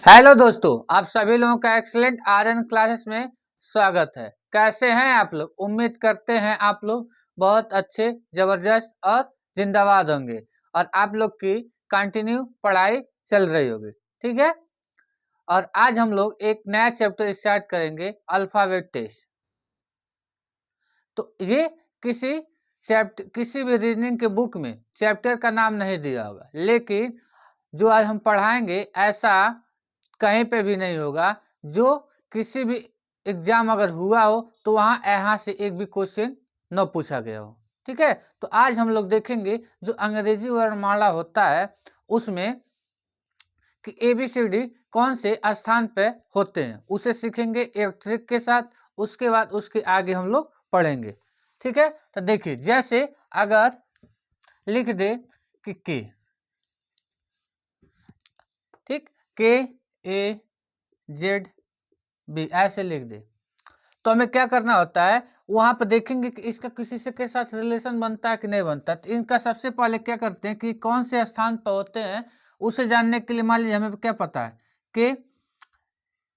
Hello दोस्तों, आप सभी लोगों का एक्सीलेंट आर्यन क्लासेस में स्वागत है। कैसे हैं आप लोग? उम्मीद करते हैं आप लोग बहुत अच्छे, जबरदस्त और जिंदाबाद होंगे और आप लोग की कंटिन्यू पढ़ाई चल रही होगी। ठीक है। और आज हम लोग एक नया चैप्टर स्टार्ट करेंगे, अल्फाबेट टेस्ट। तो ये किसी भी रीजनिंग के बुक में चैप्टर का नाम नहीं दिया होगा, लेकिन जो आज हम पढ़ाएंगे ऐसा कहीं पे भी नहीं होगा। जो किसी भी एग्जाम अगर हुआ हो तो वहां यहाँ से एक भी क्वेश्चन न पूछा गया हो। ठीक है। तो आज हम लोग देखेंगे जो अंग्रेजी वर्णमाला होता है उसमें कि ABCD कौन से स्थान पे होते हैं, उसे सीखेंगे एक ट्रिक के साथ। उसके बाद उसके आगे हम लोग पढ़ेंगे। ठीक है। तो देखिए, जैसे अगर लिख दे कि के, ठीक, KAZB ऐसे लिख दे, तो हमें क्या करना होता है, वहां पर देखेंगे कि इसका किसी से के साथ रिलेशन बनता है कि नहीं बनता। तो इनका सबसे पहले क्या करते हैं कि कौन से स्थान पर होते हैं उसे जानने के लिए मान लीजिए हमें क्या पता है कि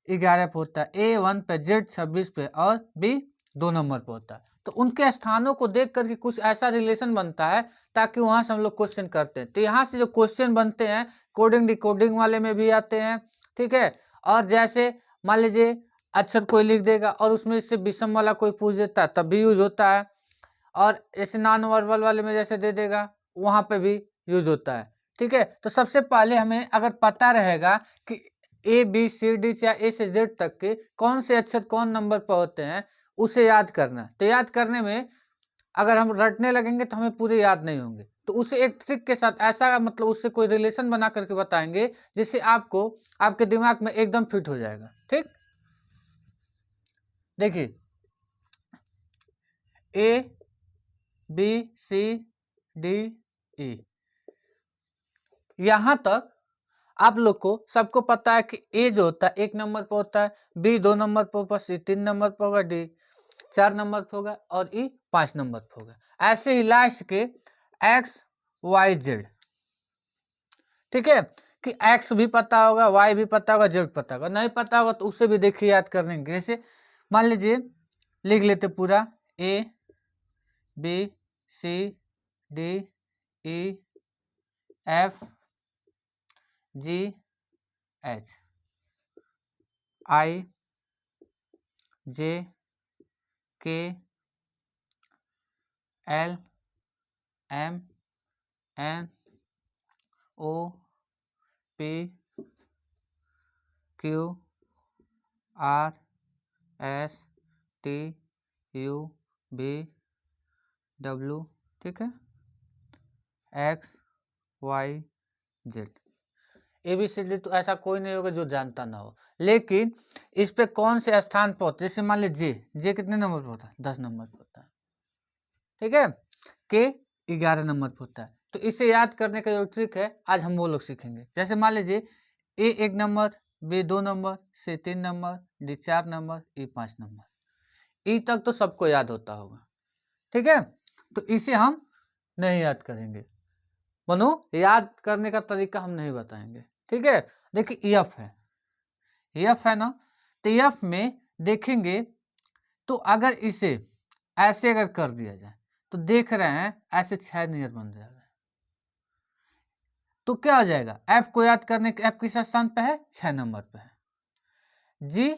11 पे होता है, A1 पे, Z 26 पे और B 2 नंबर पे होता है। तो उनके स्थानों को देख करके कुछ ऐसा रिलेशन बनता है ताकि वहां से हम लोग क्वेश्चन करते हैं। तो यहाँ से जो क्वेश्चन बनते हैं कोडिंग डिकोडिंग वाले में भी आते हैं। ठीक है। और जैसे मान लीजिए अक्षर कोई लिख देगा और उसमें इससे विषम वाला कोई पूछ देता है तब भी यूज होता है। और जैसे नॉन वर्बल वाले में जैसे दे देगा वहां पे भी यूज होता है। ठीक है। तो सबसे पहले हमें अगर पता रहेगा कि ABCD चाहे A से Z तक के कौन से अक्षर कौन नंबर पर होते हैं उसे याद करना। तो याद करने में अगर हम रटने लगेंगे तो हमें पूरे याद नहीं होंगे। तो उसे एक ट्रिक के साथ ऐसा मतलब उससे कोई रिलेशन बना करके बताएंगे जिससे आपको आपके दिमाग में एकदम फिट हो जाएगा। ठीक, देखिए ABCDE, यहां तक आप लोग को सबको पता है कि A जो होता है 1 नंबर पर होता है, B 2 नंबर पर होगा, C 3 नंबर पर होगा, D 4 नंबर पर होगा और E 5 नंबर पर होगा। ऐसे ही लास्ट के XYZ, ठीक है, कि X भी पता होगा, Y भी पता होगा, Z पता होगा। नहीं पता होगा तो उसे भी देखिए याद कर लेंगे। जैसे मान लीजिए लिख लेते पूरा ABCDEFGHIJKLMNOPQRSTUVW, ठीक है, XYZ। ABCD तो ऐसा कोई नहीं होगा जो जानता ना हो, लेकिन इस पे कौन से स्थान पर होता है। जैसे मान लीजिए जे कितने नंबर पर होता है, 10 नंबर पर होता है। ठीक है। के 11 नंबर पर होता है। तो इसे याद करने का जो ट्रिक है आज हम वो लोग सीखेंगे। जैसे मान लीजिए A 1 number, B 2 number, C 3 number, D 4 number, E 5 number. E तक तो सबको याद होता होगा। ठीक है। तो इसे हम नहीं याद करेंगे, मनो याद करने का तरीका हम नहीं बताएंगे। ठीक है। देखिए एफ है ना, तो एफ में देखेंगे तो अगर इसे ऐसे अगर कर दिया जाए तो देख रहे हैं ऐसे 6 नियत बन जाएगा। तो क्या हो जाएगा, एफ को याद करने के एफ किस स्थान पे है, 6 नंबर पे है, जी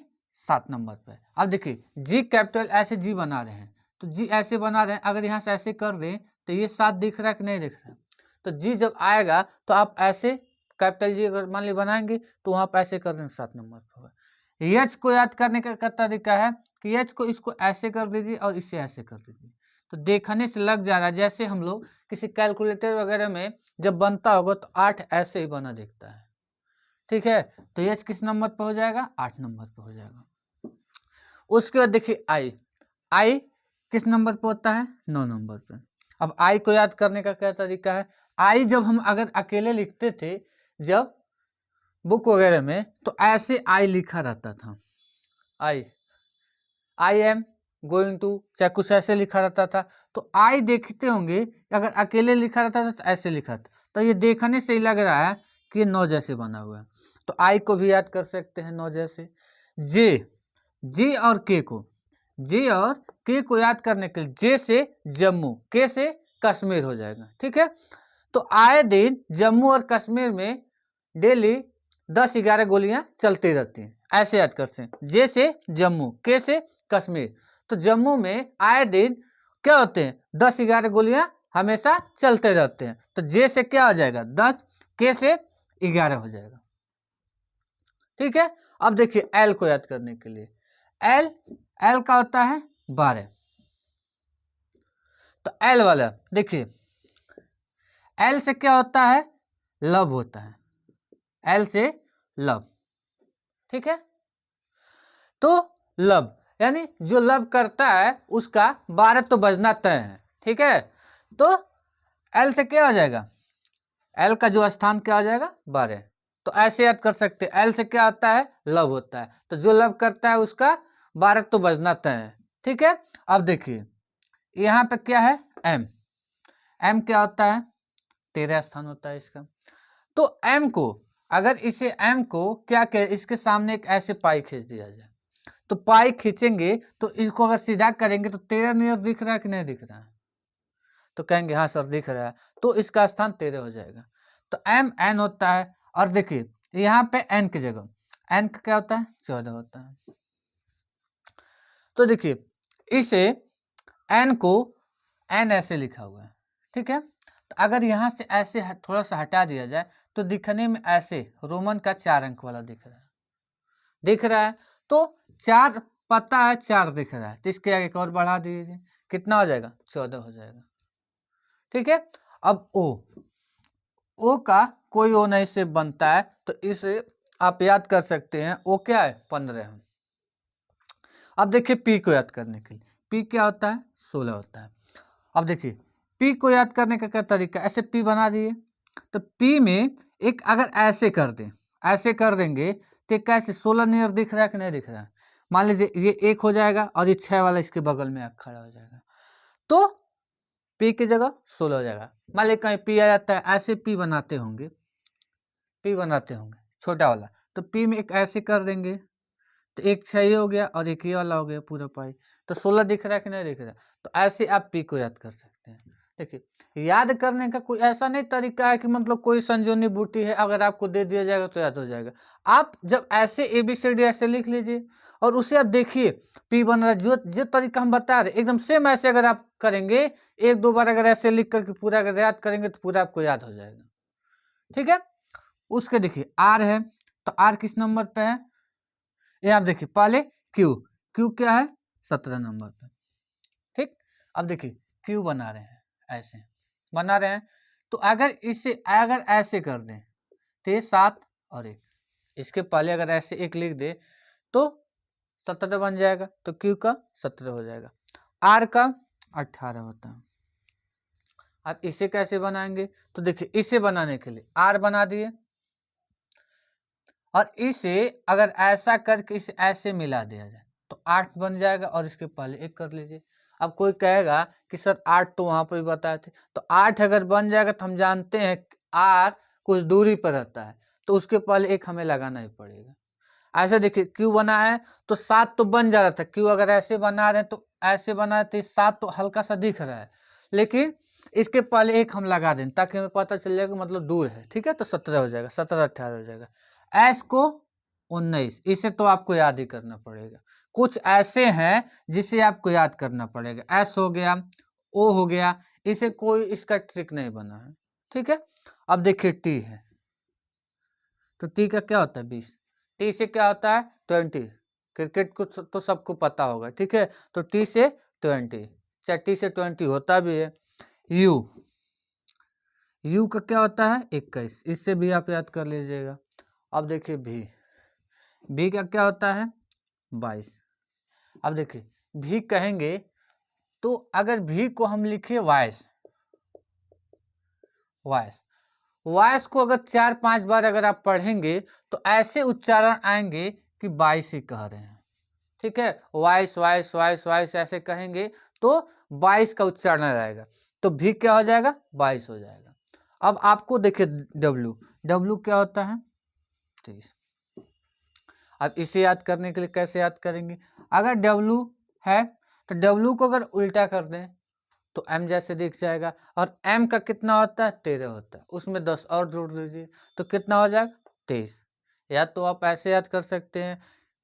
7 नंबर पे। अब देखिए जी कैपिटल ऐसे जी बना रहे हैं, तो जी ऐसे बना रहे हैं, अगर यहाँ से ऐसे कर दें तो ये 7 दिख रहा है कि नहीं दिख रहा है। तो जी जब आएगा तो आप ऐसे कैपिटल जी अगर मान ली बनाएंगे तो वहां पर ऐसे कर देंगे 7 नंबर पर होगा। एच को याद करने का तरीका है कि एच को इसको ऐसे कर दीजिए और इसे ऐसे कर दीजिए। तो देखने से लग जा रहा है जैसे हम लोग किसी कैलकुलेटर वगैरह में जब बनता होगा तो 8 ऐसे ही बना दिखता है। ठीक है। तो एच किस नंबर पर हो जाएगा, 8 नंबर पर हो जाएगा। उसके बाद देखिए आई किस नंबर पर होता है, 9 नंबर पर। अब आई को याद करने का क्या तरीका है, आई जब हम अगर अकेले लिखते थे जब बुक वगैरह में तो ऐसे आई लिखा रहता था, आई एम गोइंग टू, चाहे कुछ ऐसे लिखा रहता था। तो आई देखते होंगे अगर अकेले लिखा रहता था तो ऐसे लिखा था। तो ये देखने से ही लग रहा है कि ये 9 जैसे बना हुआ है। तो आई को भी याद कर सकते हैं 9 जैसे। जे और के को याद करने के लिए जे से जम्मू, के से कश्मीर हो जाएगा। ठीक है, तो आए दिन जम्मू और कश्मीर में डेली 10-11 गोलियां चलती रहती हैं, ऐसे याद करते हैं। जे से जम्मू, के से कश्मीर, तो जम्मू में आए दिन क्या होते हैं 10-11 गोलियां हमेशा चलते रहते हैं। तो जे से क्या हो जाएगा 10, के से 11 हो जाएगा। ठीक है, अब देखिए एल को याद करने के लिए, एल का होता है 12। तो एल वाला देखिए, एल से क्या होता है लव होता है, एल से लव। ठीक है, तो लव यानी जो लव करता है उसका 12 तो बजना तय है। ठीक है, तो एल से क्या हो जाएगा, एल का जो स्थान क्या हो जाएगा 12। तो ऐसे याद कर सकते हैं, एल से क्या होता है लव होता है, तो जो लव करता है उसका 12 तो बजना तय है। ठीक है, अब देखिए यहाँ पे क्या है एम, एम क्या होता है 13 स्थान होता है इसका। तो एम को अगर इसे एम को क्या कहे, इसके सामने एक ऐसे पाई खींच दिया जाए, तो पाई खींचेंगे तो इसको अगर सीधा करेंगे तो 13 नियर दिख रहा है कि नहीं दिख रहा है, तो कहेंगे हाँ सर दिख रहा है, तो इसका स्थान 13 हो जाएगा। तो एम एन होता है, और देखिए यहाँ पे एन की जगह एन का क्या होता है 14 होता है। तो देखिए इसे एन को एन ऐसे लिखा हुआ है। ठीक है, तो अगर यहाँ से ऐसे थोड़ा सा हटा दिया जाए तो दिखने में ऐसे रोमन का 4 अंक वाला दिख रहा है। तो 4 पता है 4 दिख रहा है, तो इसके आगे एक और बढ़ा दीजिए, कितना हो जाएगा 14 हो जाएगा। ठीक है, अब ओ का कोई ओ नहीं से बनता है, तो इसे आप याद कर सकते हैं, ओ क्या है 15 है। अब देखिए पी को याद करने के लिए, पी क्या होता है 16 होता है। अब देखिए पी को याद करने का क्या तरीका, ऐसे पी बना दिए, तो पी में एक अगर ऐसे कर दें, ऐसे कर देंगे तो कैसे 16 नियर दिख रहा है कि नहीं दिख रहा है। मान लीजिए ये 1 हो जाएगा और ये 6 वाला इसके बगल में खड़ा हो जाएगा, तो पी की जगह 16 हो जाएगा। मान लीजिए कहीं पी आ जाता है, ऐसे पी बनाते होंगे छोटा वाला, तो पी में एक ऐसे कर देंगे तो एक 6 हो गया और एक ये वाला हो गया पूरा पाई, तो 16 दिख रहा है कि नहीं दिख रहा है। तो ऐसे आप पी को याद कर सकते हैं। देखिए याद करने का कोई ऐसा नहीं तरीका है कि मतलब कोई संजोनी बूटी है अगर आपको दे दिया जाएगा तो याद हो जाएगा। आप जब ऐसे ABCD ऐसे लिख लीजिए और उसे आप देखिए पी बन रहा है, जो तरीका हम बता रहे एकदम सेम ऐसे अगर आप करेंगे, 1-2 बार अगर ऐसे लिख करके पूरा अगर याद करेंगे तो पूरा आपको याद हो जाएगा। ठीक है, उसके देखिए आर है, तो आर किस नंबर पे है, ये आप देखिए पहले क्यू क्या है 17 नंबर पे। ठीक, अब देखिए क्यू बना रहे हैं, ऐसे बना रहे हैं, तो अगर इसे अगर ऐसे कर दें तो ये 7 और 1, इसके पहले अगर ऐसे 1 लिख दे तो 17 बन जाएगा, तो क्यू का 17 हो जाएगा। आर का 18 होता है। अब इसे कैसे बनाएंगे, तो देखिए इसे बनाने के लिए आर बना दिए और इसे अगर ऐसा करके इसे ऐसे मिला दिया जाए तो 8 बन जाएगा, और इसके पहले 1 कर लीजिए। अब कोई कहेगा कि सर 8 तो वहां पर भी बताए थे, तो 8 अगर बन जाएगा तो हम जानते हैं आर कुछ दूरी पर रहता है, तो उसके पहले 1 हमें लगाना ही पड़ेगा। ऐसे देखिए क्यू बना है तो 7 तो बन जा रहा था, क्यू अगर ऐसे बना रहे हैं तो ऐसे बना रहे थे, 7 तो हल्का सा दिख रहा है, लेकिन इसके पहले 1 हम लगा दें ताकि हमें पता चल जाएगा मतलब दूर है। ठीक है, तो 17 हो जाएगा, 17-18 हो जाएगा। एस को 19, इसे तो आपको याद ही करना पड़ेगा। कुछ ऐसे हैं जिसे आपको याद करना पड़ेगा, एस हो गया, ओ हो गया, इसे कोई इसका ट्रिक नहीं बना है। ठीक है, अब देखिए टी है, तो टी का क्या होता है 20, टी से क्या होता है 20, क्रिकेट को तो सबको पता होगा। ठीक है, तो टी से 20, चाहे टी से 20 होता भी है। यू का क्या होता है 21, इससे भी आप याद कर लीजिएगा। अब देखिए भी का क्या होता है 22। अब देखिए भी कहेंगे तो अगर भी को हम लिखे वॉइस को अगर 4-5 बार अगर आप पढ़ेंगे तो ऐसे उच्चारण आएंगे कि 22 ही कह रहे हैं। ठीक है, वॉइस ऐसे कहेंगे तो 22 का उच्चारण आएगा, तो भी क्या हो जाएगा 22 हो जाएगा। अब आपको देखिए डब्ल्यू क्या होता है 23। अब इसे याद करने के लिए कैसे याद करेंगे, अगर W है तो W को अगर उल्टा कर दें तो M जैसे दिख जाएगा, और M का कितना होता है 13 होता है, उसमें 10 और जोड़ लीजिए तो कितना हो जाएगा 23। या तो आप ऐसे याद कर सकते हैं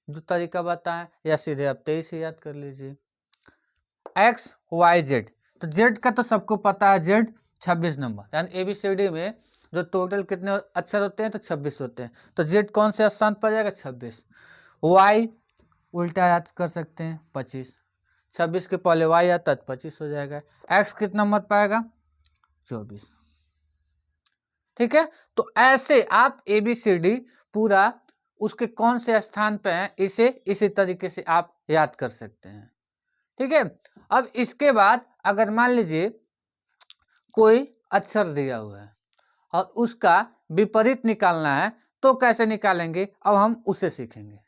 जो तरीका बताएं, या सीधे आप 23 से याद कर लीजिए। X Y Z, तो Z का तो सबको पता है, Z 26 नंबर, यानी ABCD में जो टोटल कितने अक्षर होते हैं तो 26 होते हैं, तो Z कौन से स्थान पर जाएगा 26। Y उल्टा याद कर सकते हैं 25, 26 के पहले Y आता है 25 हो जाएगा। X कितना नंबर पाएगा 24। ठीक है, तो ऐसे आप ABCD पूरा उसके कौन से स्थान पे है इसे इसी तरीके से आप याद कर सकते हैं। ठीक है, अब इसके बाद अगर मान लीजिए कोई अक्षर दिया हुआ है और उसका विपरीत निकालना है तो कैसे निकालेंगे, अब हम उसे सीखेंगे।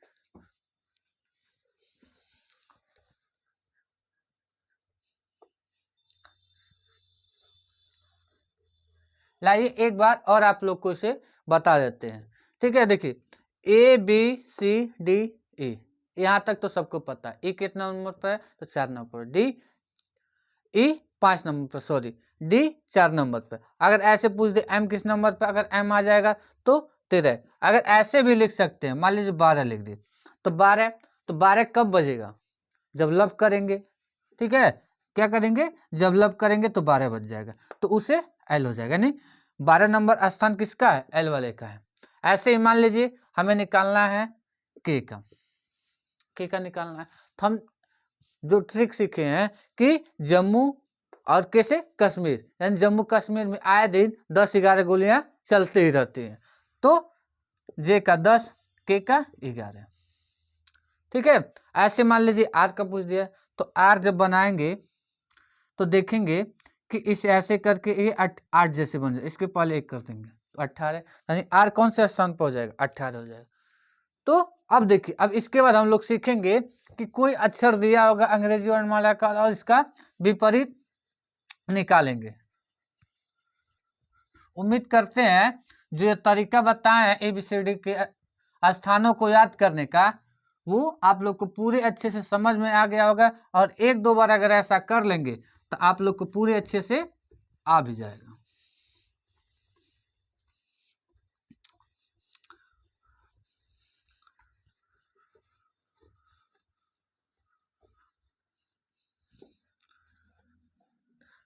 लाइए एक बार और आप लोग को इसे बता देते हैं। ठीक है, देखिए ABCDE यहाँ तक तो सबको पता है। E कितना नंबर पर है तो 4 नंबर पर, E 5 नंबर पर, सॉरी D 4 नंबर पर। अगर ऐसे पूछ दे M किस नंबर पर, अगर M आ जाएगा तो 13। अगर ऐसे भी लिख सकते हैं, मान लीजिए 12 लिख दिए तो 12 कब बजेगा, जब लब करेंगे। ठीक है, क्या करेंगे, जब लब करेंगे तो 12 बज जाएगा, तो उसे L हो जाएगा। नहीं, 12 नंबर स्थान किसका है, L वाले का है। ऐसे ही मान लीजिए हमें निकालना है K का निकालना है, तो हम जो ट्रिक सीखे हैं कि जम्मू और कैसे कश्मीर, यानी जम्मू कश्मीर में आए दिन 10-11 गोलियां चलती ही रहती हैं, तो J का 10, K का 11। ठीक है, ऐसे मान लीजिए R का पूछ दिया, तो R जब बनाएंगे तो देखेंगे कि इसे ऐसे करके ये 8 जैसे बन जाए, इसके पहले 1 कर देंगे तो 18, यानी R कौन से स्थान पर हो जाएगा 18 हो जाएगा। तो अब देखिए, अब इसके बाद हम लोग सीखेंगे कि कोई अक्षर दिया होगा अंग्रेजी वर्णमाला का और इसका विपरीत निकालेंगे। उम्मीद करते हैं जो ये तरीका बताए हैं ABCD के स्थानों को याद करने का, वो आप लोग को पूरे अच्छे से समझ में आ गया होगा, और 1-2 बार अगर ऐसा कर लेंगे तो आप लोग को पूरे अच्छे से आ भी जाएगा।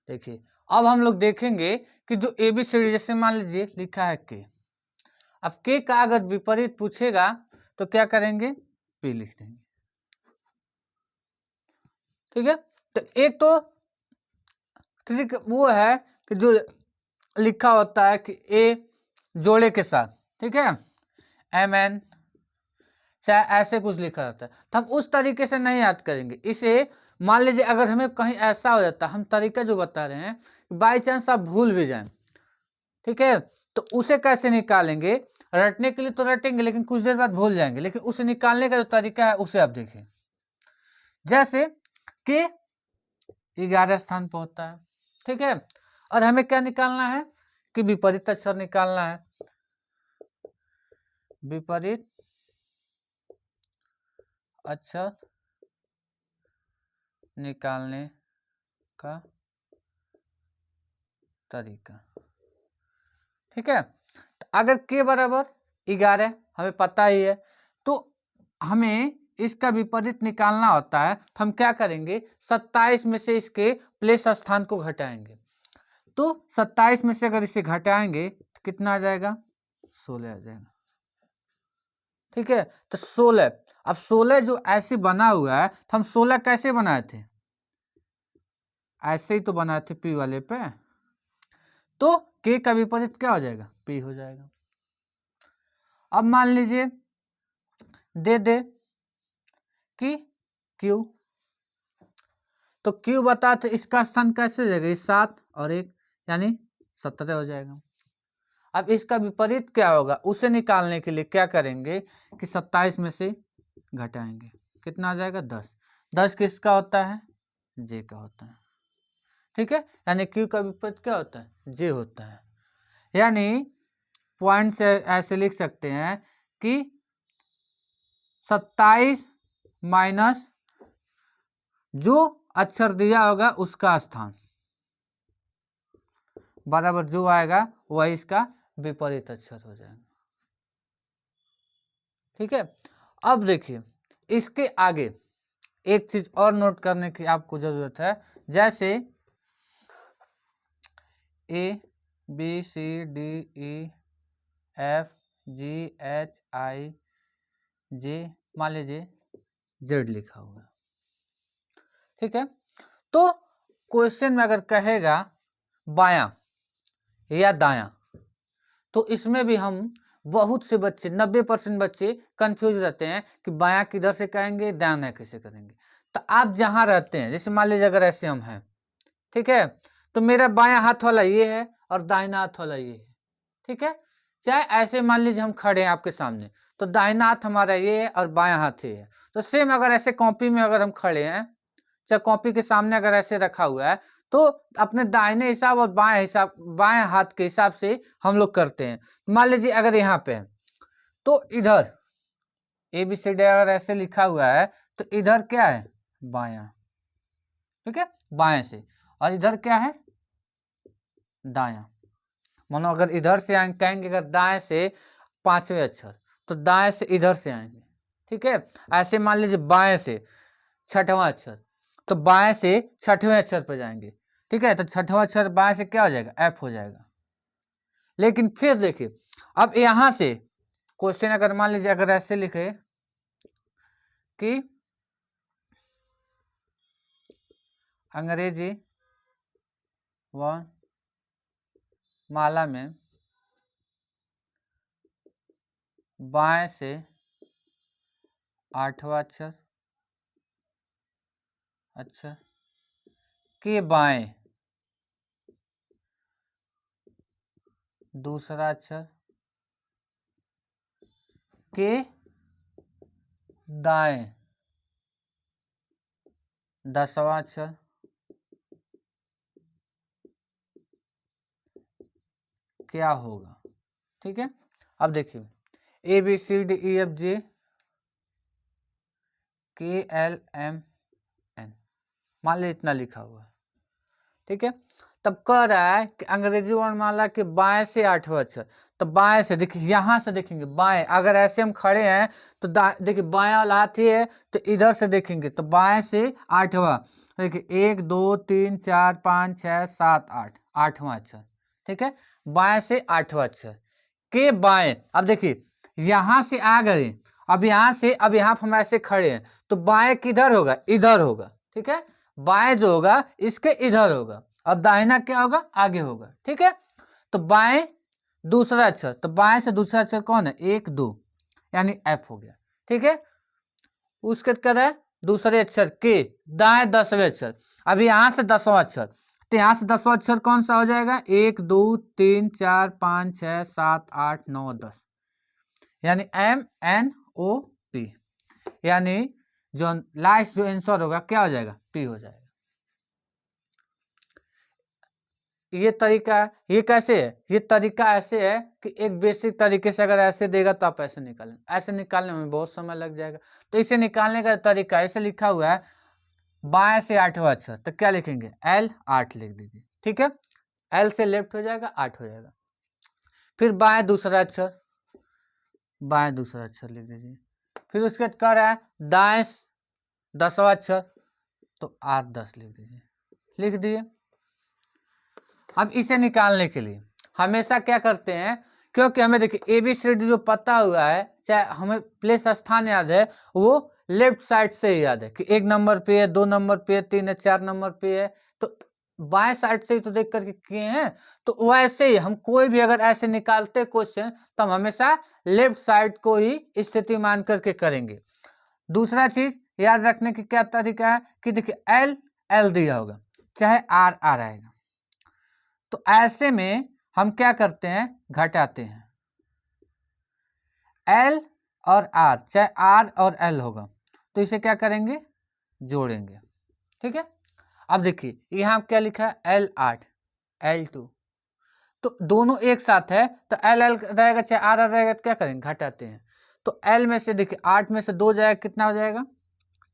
देखिए, अब हम लोग देखेंगे कि जो ABCD, जैसे मान लीजिए लिखा है K, अब K का अगर विपरीत पूछेगा तो क्या करेंगे, P लिख देंगे। ठीक है, तो एक तो ट्रिक वो है कि जो लिखा होता है कि A जोड़े के साथ, ठीक है, MN चाहे ऐसे कुछ लिखा रहता है, तो हम उस तरीके से नहीं याद करेंगे इसे। मान लीजिए अगर हमें कहीं ऐसा हो जाता, हम तरीका जो बता रहे हैं, बाई चांस आप भूल भी जाएं, ठीक है, तो उसे कैसे निकालेंगे, रटने के लिए तो रटेंगे लेकिन कुछ देर बाद भूल जाएंगे, लेकिन उसे निकालने का जो तरीका है उसे आप देखिए। जैसे कि 11 स्थान पर होता है, ठीक है, और हमें क्या निकालना है कि विपरीत अक्षर निकालना है, विपरीत अक्षर निकालने का तरीका। ठीक है, तो अगर K बराबर 11 हमें पता ही है, तो हमें इसका विपरीत निकालना होता है, तो हम क्या करेंगे 27 में से इसके प्लेस स्थान को घटाएंगे, तो 27 में से अगर इसे घटाएंगे तो कितना आ जाएगा 16 आ जाएगा। ठीक है, तो 16, अब 16 जो ऐसे बना हुआ है, तो हम 16 कैसे बनाए थे, ऐसे ही तो बनाए थे P वाले पे, तो K का विपरीत क्या हो जाएगा P हो जाएगा। अब मान लीजिए दे कि Q, तो Q बता तो इसका स्थान कैसे हो जाएगा, 7 और 1 यानी 17 हो जाएगा। अब इसका विपरीत क्या होगा, उसे निकालने के लिए क्या करेंगे कि 27 में से घटाएंगे, कितना आ जाएगा 10। 10 किसका होता है, J का होता है। ठीक है, यानी Q का विपरीत क्या होता है, J होता है। यानी पॉइंट से ऐसे लिख सकते हैं कि 27 माइनस जो अक्षर दिया होगा उसका स्थान बराबर जो आएगा वही इसका विपरीत अक्षर हो जाएगा। ठीक है, अब देखिए इसके आगे एक चीज और नोट करने की आपको जरूरत है, जैसे A B C D E F G H I J, मान लीजिए जेड लिखा हुआ है। ठीक है, तो क्वेश्चन में अगर कहेगा बायां या दायां, तो इसमें भी हम बहुत से बच्चे 90% बच्चे कंफ्यूज रहते हैं कि बायां किधर से कहेंगे, दायां कैसे करेंगे। तो आप जहां रहते हैं, जैसे मान लीजिए अगर ऐसे हम हैं, ठीक है, तो मेरा बायां हाथ वाला ये है और दाहिना हाथ वाला ये है। ठीक है, चाहे ऐसे मान लीजिए हम खड़े हैं आपके सामने, तो दाहिना हाथ हमारा ये है और बायां हाथ ये है। तो सेम अगर ऐसे कॉपी में अगर हम खड़े हैं, चाहे कॉपी के सामने अगर ऐसे रखा हुआ है, तो अपने दाहिने हिसाब और बाएं हिसाब, बाएं हाथ के हिसाब से हम लोग करते हैं। मान लीजिए अगर यहाँ पे है तो इधर ABCD अगर ऐसे लिखा हुआ है तो इधर क्या है, बायां। ठीक है, बाएं से, और इधर क्या है, दायां। मानो अगर इधर से कहेंगे अगर दाएं से 5वें अक्षर, तो दाएं से इधर से आएंगे। ठीक है, ऐसे मान लीजिए बाएं से 6वां अक्षर, तो बाएं से 6वें अक्षर पर जाएंगे। ठीक है, तो 6वां अक्षर बाएं से क्या हो जाएगा, एफ हो जाएगा। लेकिन फिर देखिए अब यहां से क्वेश्चन अगर मान लीजिए अगर ऐसे लिखे कि अंग्रेजी वर्णमाला में बाएं से 8वां अक्षर के बाएं दूसरा अक्षर के दाएं 10वां अक्षर क्या होगा। ठीक है, अब देखिए ABCDEFG KLMN, मान लीजिए इतना लिखा हुआ है। ठीक है, तब कह रहा है कि अंग्रेजी वर्णमाला के बाएं से 8वां अक्षर, तो बाएं से देखिए, यहां से देखेंगे बाएं, अगर ऐसे हम खड़े हैं तो देखिए बायां वाला हाथ ही है, तो इधर से देखेंगे तो बाएं से 8वां, देखिए 1 2 3 4 5 6 7 8, 8वां अक्षर। ठीक है, बाएं से 8वां अक्षर के बाएं। अब देखिए यहां से आ गए, अब यहां से, अब यहाँ हम ऐसे खड़े हैं, तो बाएं किधर होगा, इधर होगा। ठीक है, बाएं जो होगा इसके इधर होगा और दाहिना क्या होगा, आगे होगा। ठीक है, तो बाएं दूसरा अक्षर, तो बाएं से दूसरा अक्षर कौन है, 1 2, यानी एफ हो गया। ठीक है, उसके क्या है, दूसरे अक्षर के दाएं 10वें अक्षर। अब यहां से 10वां अक्षर, तो यहां से 10वां अक्षर कौन सा हो जाएगा, 1 2 3 4 5 6 7 8 9 10, यानी MNOP, यानी जो लास्ट जो आंसर होगा क्या हो जाएगा, P हो जाएगा। ये तरीका, ये कैसे है, ये तरीका ऐसे है कि एक बेसिक तरीके से अगर ऐसे देगा तो आप ऐसे निकालें, ऐसे निकालने में बहुत समय लग जाएगा। तो इसे निकालने का तरीका, ऐसे लिखा हुआ है बाएं से 8वां अक्षर, तो क्या लिखेंगे, L 8 लिख दीजिए। ठीक है, L से लेफ्ट हो जाएगा 8 हो जाएगा। फिर बाएं दूसरा अक्षर, बाएं दूसरा अक्षर लिख दीजिए। फिर उसके बाद कह रहा है दाएं 10वां अक्षर, तो 8 10 लिख दीजिए, लिख दिए। अब इसे निकालने के लिए हमेशा क्या करते हैं, क्योंकि हमें देखिए ABCD जो पता हुआ है, चाहे हमें प्लेस स्थान याद है, वो लेफ्ट साइड से ही याद है कि 1 नंबर पे है, 2 नंबर पे है, 3 है, 4 नंबर पे है, तो बाएं साइड से ही तो देख करके किए हैं। तो वैसे ही हम कोई भी अगर ऐसे निकालते क्वेश्चन, तो हम हमेशा लेफ्ट साइड को ही स्थिति मान करके करेंगे। दूसरा चीज याद रखने की क्या तरीका है कि देखिए L L दिया होगा, चाहे R R आएगा, तो ऐसे में हम क्या करते हैं, घटाते हैं। L और R, चाहे R और L होगा, तो इसे क्या करेंगे, जोड़ेंगे। ठीक है, अब देखिए यहाँ क्या लिखा है, L 8 L 2, तो दोनों एक साथ है, तो L L रहेगा चाहे R R रहेगा, तो क्या करेंगे, घटाते हैं। तो L में से देखिए 8 में से 2 जाएगा, कितना हो जाएगा?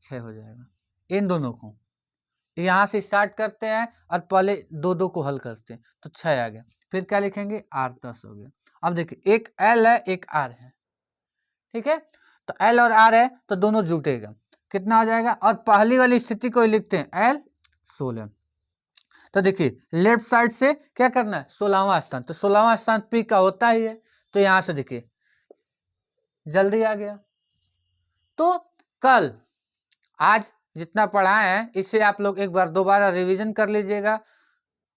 6 हो जाएगा। इन दोनों को यहाँ से स्टार्ट करते हैं और पहले 2 को हल करते हैं, तो 6 आ गया। फिर क्या लिखेंगे? 8 10 हो गया। अब देखिए एक L है एक R है, ठीक है, तो L और R है तो दोनों जुटेगा, कितना हो जाएगा? और पहली वाली स्थिति को ही लिखते हैं L 16। तो देखिए लेफ्ट साइड से क्या करना है? 16वां स्थान, तो 16वां स्थान P का होता ही है, तो यहां से देखिए जल्दी आ गया। तो कल आज जितना पढ़ाए हैं इससे आप लोग एक बार दोबारा रिवीजन कर लीजिएगा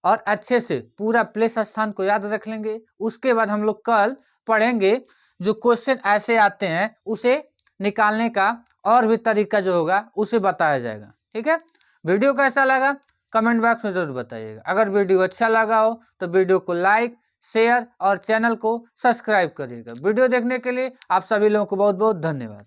और अच्छे से पूरा प्लेस स्थान को याद रख लेंगे। उसके बाद हम लोग कल पढ़ेंगे जो क्वेश्चन ऐसे आते हैं उसे निकालने का और भी तरीका जो होगा उसे बताया जाएगा, ठीक है। वीडियो कैसा लगा कमेंट बॉक्स में जरूर बताइएगा। अगर वीडियो अच्छा लगा हो तो वीडियो को लाइक शेयर और चैनल को सब्सक्राइब करिएगा। वीडियो देखने के लिए आप सभी लोगों को बहुत बहुत धन्यवाद।